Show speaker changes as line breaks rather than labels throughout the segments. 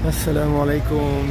अस्सलामु अलैकुम।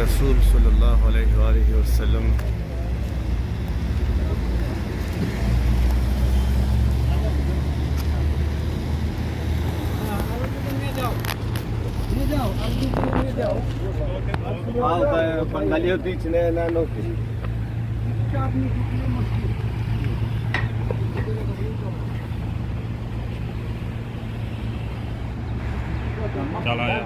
रसूल सल्लल्लाहु अलैहि वसल्लम।
चला आया।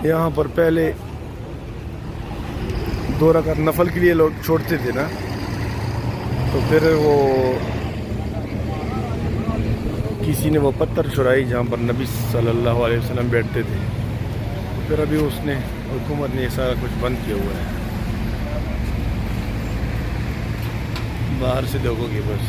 यहाँ पर पहले 2 रकात नफल के लिए लोग छोड़ते थे ना, तो फिर वो किसी ने वो पत्थर छुड़ाई जहाँ पर नबी सल्लल्लाहु अलैहि वसल्लम बैठते थे। फिर अभी उसने हुकूमत ने सारा कुछ बंद किया हुआ है। बाहर से देखोगे बस।